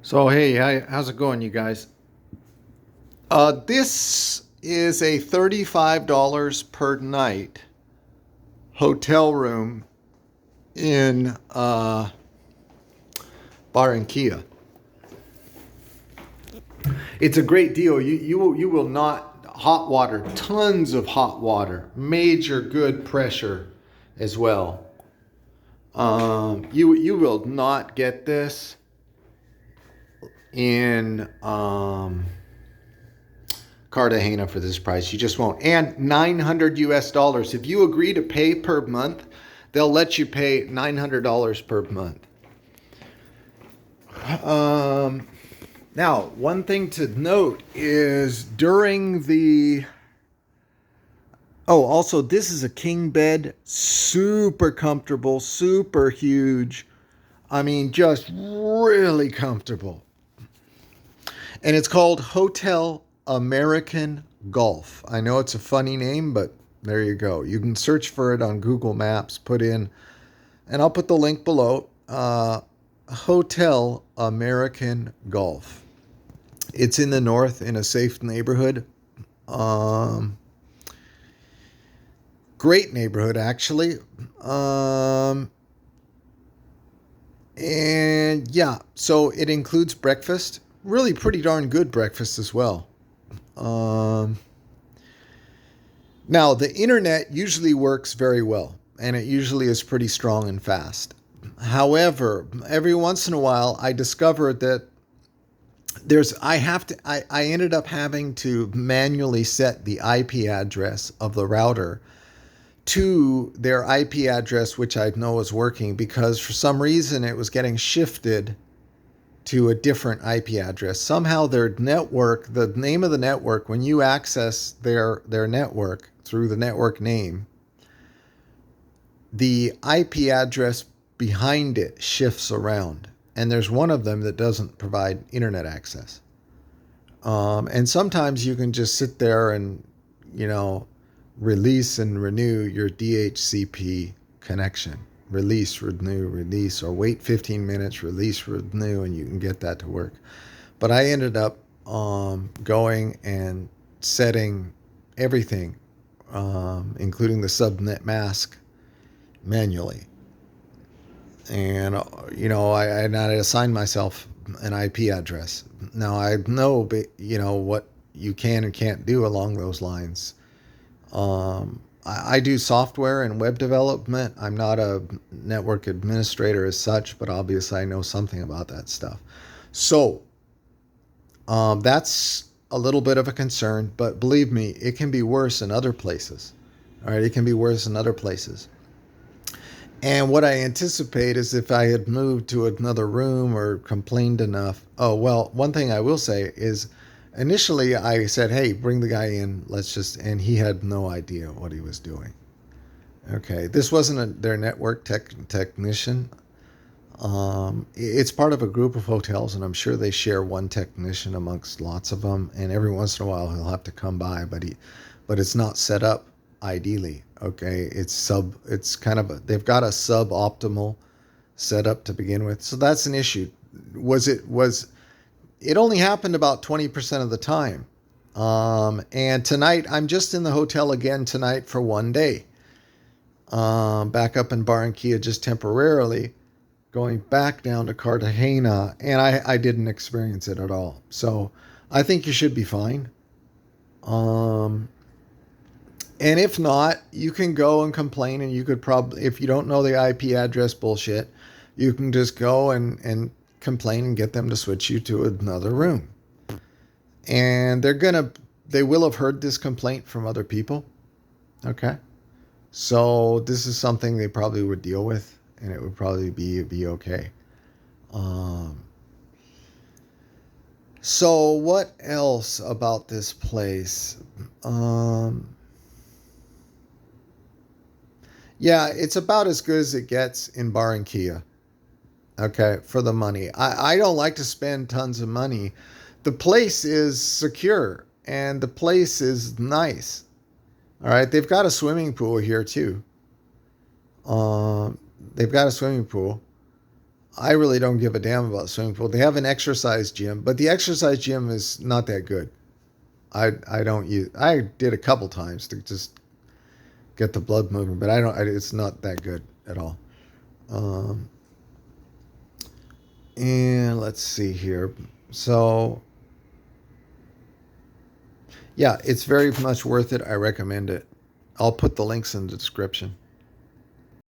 So hey, how's it going, you guys? This is a $35 per night hotel room in Barranquilla. It's a great deal. You will not hot water, tons of hot water, major good pressure as well. You will not get this in Cartagena for this price. You just won't. And 900 US dollars. If you agree to pay per month, they'll let you pay $900 per month. Um, Now, one thing to note is during the. Oh, also, this is a king bed. Super comfortable, super huge. I mean, just really comfortable. And it's called Hotel American Golf. I know it's a funny name, but there you go. You can search for it on Google Maps, put in, and I'll put the link below. Hotel American Golf. It's in the north in a safe neighborhood. Um, Great neighborhood, actually. And yeah, so it includes breakfast. Really pretty darn good breakfast as well. Um, Now, the internet usually works very well, and it usually is pretty strong and fast. However, every once in a while, I discovered that I ended up having to manually set the IP address of the router to their IP address, which I know is working because for some reason it was getting shifted to a different IP address. Somehow their network, the name of the network, when you access their network through the network name, the IP address behind it shifts around. And there's one of them that doesn't provide internet access. And sometimes you can just sit there and, you know, release and renew your DHCP connection. Release, renew, release, or wait 15 minutes, release, renew, and you can get that to work. But I ended up going and setting everything, including the subnet mask, manually. And, I assigned myself an IP address. Now, I know, what you can and can't do along those lines. I do software and web development. I'm not a network administrator as such, but obviously I know something about that stuff. So that's a little bit of a concern, but believe me, it can be worse in other places. All right, it can be worse in other places. And what I anticipate is if I had moved to another room or complained enough. Oh, well, one thing I will say is initially I said, hey, bring the guy in. And he had no idea what he was doing. Okay. This wasn't their network technician. It's part of a group of hotels, and I'm sure they share one technician amongst lots of them. And every once in a while he'll have to come by, but it's not set up ideally. Okay, it's kind of they've got a suboptimal setup to begin with, so that's an issue. Was it only happened about 20% of the time. And tonight I'm just in the hotel again tonight for one day. Back up in Barranquilla just temporarily, going back down to Cartagena, and I didn't experience it at all. So I think you should be fine. Um, And if not, you can go and complain, and you could probably, if you don't know the IP address bullshit, you can just go and complain and get them to switch you to another room. And they will have heard this complaint from other people. Okay. So this is something they probably would deal with, and it would probably be okay. Um, so what else about this place? Um, Yeah, it's about as good as it gets in Barranquilla. Okay, for the money. I don't like to spend tons of money. The place is secure and the place is nice. All right, they've got a swimming pool here too. They've got a swimming pool. I really don't give a damn about swimming pool. They have an exercise gym, but the exercise gym is not that good. I don't use. I did a couple times to just get the blood moving, but I don't. It's not that good at all. Um, and let's see here. So yeah, it's very much worth it. I recommend it. I'll put the links in the description.